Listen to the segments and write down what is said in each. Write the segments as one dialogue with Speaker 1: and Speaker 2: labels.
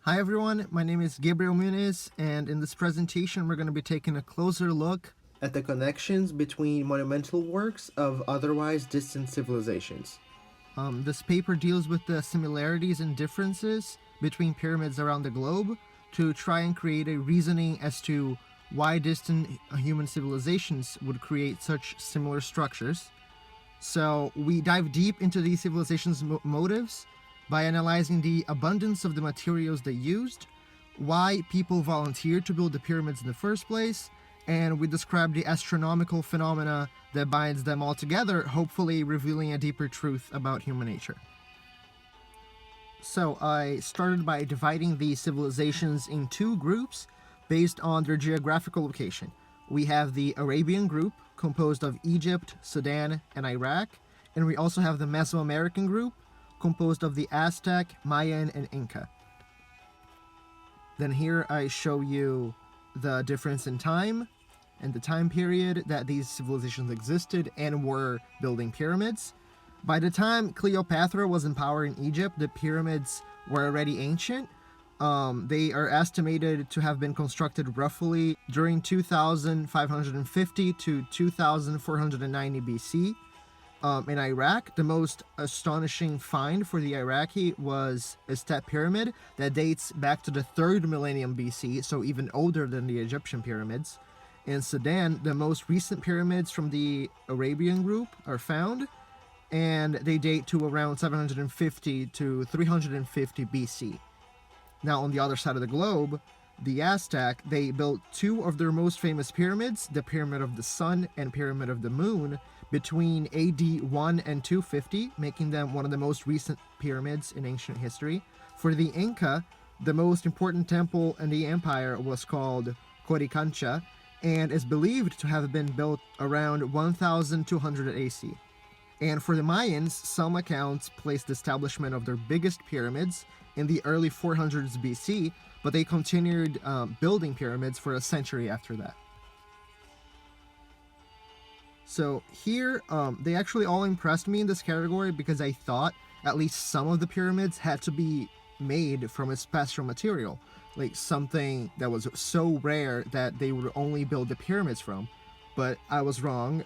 Speaker 1: Hi everyone, my name is Gabriel Muniz, and in this presentation we're going to be taking a closer look at the connections between monumental works of otherwise distant civilizations. This paper deals with the similarities and differences between pyramids around the globe to try and create a reasoning as to why distant human civilizations would create such similar structures. So we dive deep into these civilizations' motives by analyzing the abundance of the materials they used, why people volunteered to build the pyramids in the first place, and we describe the astronomical phenomena that binds them all together, hopefully revealing a deeper truth about human nature. So I started by dividing these civilizations in two groups based on their geographical location. We have the Arabian group, composed of Egypt, Sudan, and Iraq, and we also have the Mesoamerican group, composed of the Aztec, Mayan, and Inca. Then here I show you the difference in time and the time period that these civilizations existed and were building pyramids. By the time Cleopatra was in power in Egypt, the pyramids were already ancient. They are estimated to have been constructed roughly during 2550 to 2490 BC. In Iraq, the most astonishing find for the Iraqi was a step pyramid that dates back to the 3rd millennium BC, so even older than the Egyptian pyramids. In Sudan, the most recent pyramids from the Arabian group are found, and they date to around 750 to 350 BC. Now, on the other side of the globe, the Aztec, they built two of their most famous pyramids, the Pyramid of the Sun and Pyramid of the Moon, between AD 1 and 250, making them one of the most recent pyramids in ancient history. For the Inca, the most important temple in the empire was called Coricancha, and is believed to have been built around 1200 AC. And for the Mayans, some accounts place the establishment of their biggest pyramids in the early 400s BC, but they continued building pyramids for a century after that. So here, they actually all impressed me in this category because I thought at least some of the pyramids had to be made from a special material, like something that was so rare that they would only build the pyramids from. But I was wrong.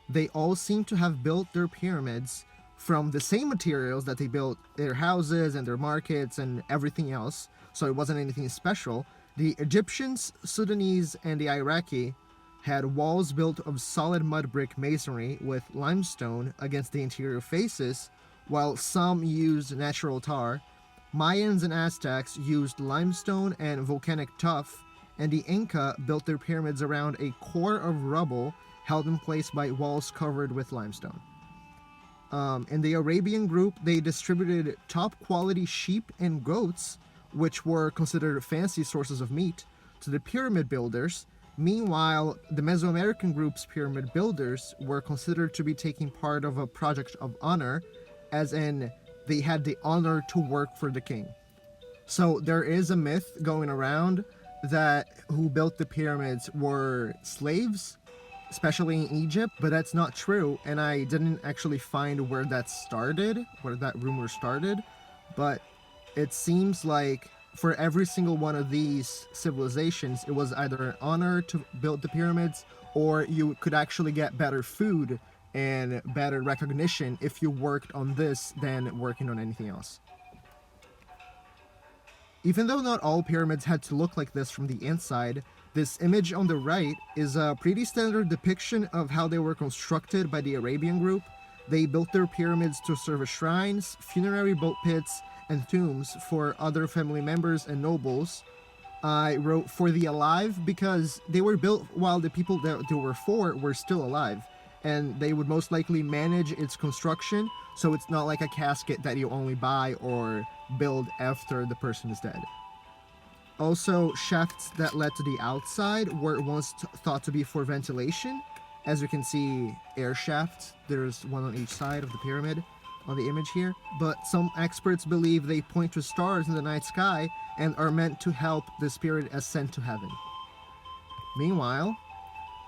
Speaker 1: They all seem to have built their pyramids from the same materials that they built their houses and their markets and everything else, so it wasn't anything special. The Egyptians, Sudanese, and the Iraqi had walls built of solid mud brick masonry with limestone against the interior faces, while some used natural tar. Mayans and Aztecs used limestone and volcanic tuff, and the Inca built their pyramids around a core of rubble held in place by walls covered with limestone. In the Arabian group, they distributed top quality sheep and goats, which were considered fancy sources of meat, to the pyramid builders. Meanwhile, the Mesoamerican group's pyramid builders were considered to be taking part of a project of honor, as in they had the honor to work for the king. So there is a myth going around that who built the pyramids were slaves, especially in Egypt, but that's not true, and I didn't actually find where that rumor started, but it seems like for every single one of these civilizations, it was either an honor to build the pyramids, or you could actually get better food and better recognition if you worked on this than working on anything else. Even though not all pyramids had to look like this from the inside, this image on the right is a pretty standard depiction of how they were constructed by the Arabian group. They built their pyramids to serve as shrines, funerary boat pits, and tombs for other family members and nobles. I wrote for the alive because they were built while the people that they were for were still alive, and they would most likely manage its construction, so it's not like a casket that you only buy or build after the person is dead. Also, shafts that led to the outside were once thought to be for ventilation. As you can see, air shafts, there's one on each side of the pyramid on the image here, but some experts believe they point to stars in the night sky and are meant to help the spirit ascend to heaven. Meanwhile,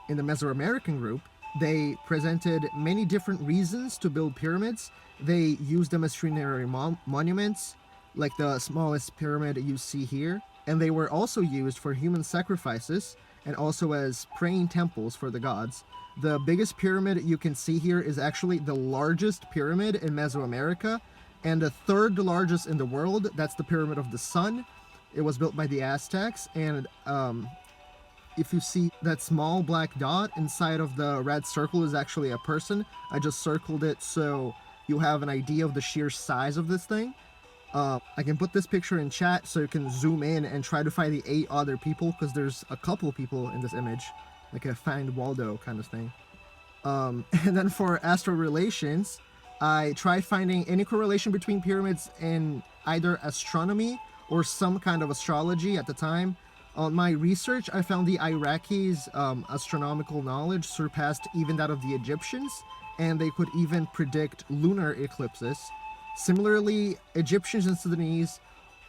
Speaker 1: in the Mesoamerican group, they presented many different reasons to build pyramids. They used them as funerary monuments, like the smallest pyramid you see here, and they were also used for human sacrifices and also as praying temples for the gods. The biggest pyramid you can see here is actually the largest pyramid in Mesoamerica, and the third largest in the world. That's the Pyramid of the Sun. It was built by the Aztecs, and if you see that small black dot inside of the red circle is actually a person. I just circled it so you have an idea of the sheer size of this thing. I can put this picture in chat so you can zoom in and try to find the 8 other people, because there's a couple people in this image, like a Find Waldo kind of thing. And then for astral relations, I tried finding any correlation between pyramids in either astronomy or some kind of astrology at the time. On my research, I found the Iraqis' astronomical knowledge surpassed even that of the Egyptians, and they could even predict lunar eclipses. Similarly, Egyptians and Sudanese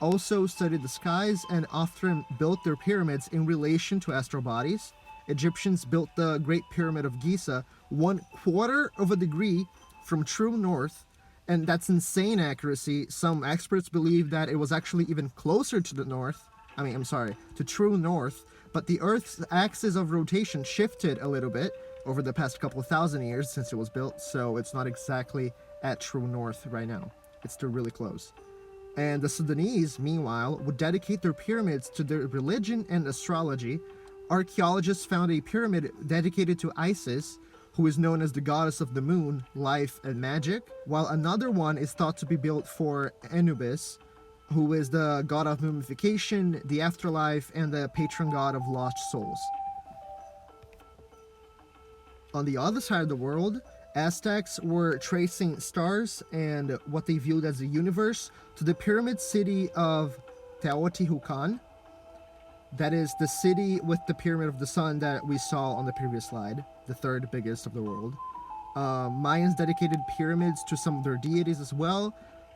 Speaker 1: also studied the skies and often built their pyramids in relation to astral bodies. Egyptians built the Great Pyramid of Giza 1/4 of a degree from true north, and that's insane accuracy. Some experts believe that it was actually even closer to the north. To true north, but the Earth's axis of rotation shifted a little bit over the past couple thousand years since it was built, so it's not exactly at true north right now. It's still really close. And the Sudanese, meanwhile, would dedicate their pyramids to their religion and astrology. Archaeologists found a pyramid dedicated to Isis, who is known as the goddess of the moon, life, and magic, while another one is thought to be built for Anubis, who is the god of mummification, the afterlife, and the patron god of lost souls. On the other side of the world, Aztecs were tracing stars and what they viewed as the universe to the pyramid city of Teotihuacan. That is the city with the Pyramid of the Sun that we saw on the previous slide, the third biggest of the world. Mayans dedicated pyramids to some of their deities as well.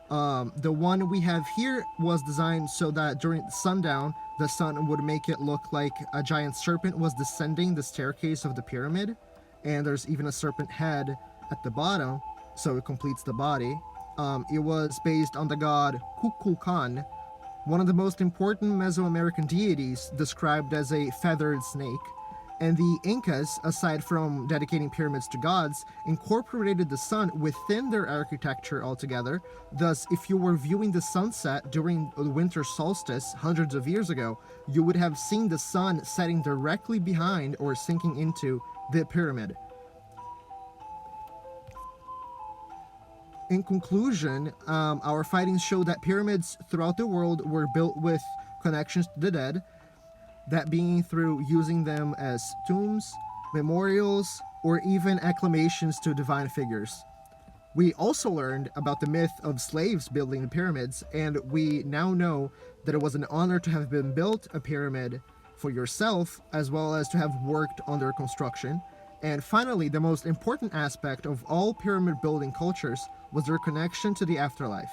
Speaker 1: The one we have here was designed so that during sundown, the sun would make it look like a giant serpent was descending the staircase of the pyramid. And there's even a serpent head at the bottom, so it completes the body. It was based on the god Kukulkan, one of the most important Mesoamerican deities, described as a feathered snake. And the Incas, aside from dedicating pyramids to gods, incorporated the sun within their architecture altogether. Thus, if you were viewing the sunset during the winter solstice hundreds of years ago, you would have seen the sun setting directly behind or sinking into the pyramid. In conclusion, our findings show that pyramids throughout the world were built with connections to the dead, that being through using them as tombs, memorials, or even acclamations to divine figures. We also learned about the myth of slaves building the pyramids, and we now know that it was an honor to have been built a pyramid for yourself, as well as to have worked on their construction. And finally, the most important aspect of all pyramid building cultures was their connection to the afterlife.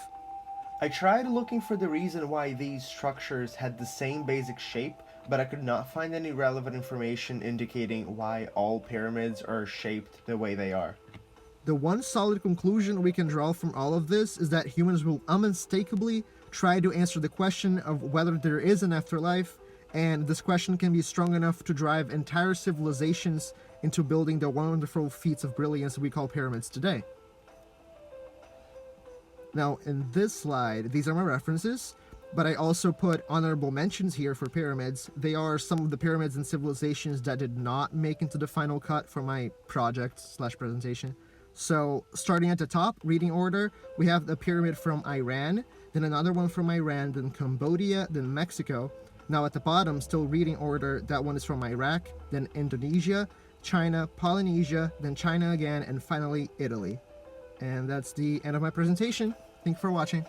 Speaker 2: I tried looking for the reason why these structures had the same basic shape, but I could not find any relevant information indicating why all pyramids are shaped the way they are.
Speaker 1: The one solid conclusion we can draw from all of this is that humans will unmistakably try to answer the question of whether there is an afterlife, and this question can be strong enough to drive entire civilizations into building the wonderful feats of brilliance we call pyramids today. Now, in this slide, these are my references, but I also put honorable mentions here for pyramids. They are some of the pyramids and civilizations that did not make into the final cut for my project/presentation. So, starting at the top, reading order, we have the pyramid from Iran, then another one from Iran, then Cambodia, then Mexico. Now at the bottom, still reading order, that one is from Iraq, then Indonesia, China, Polynesia, then China again, and finally Italy. And that's the end of my presentation. Thank you for watching.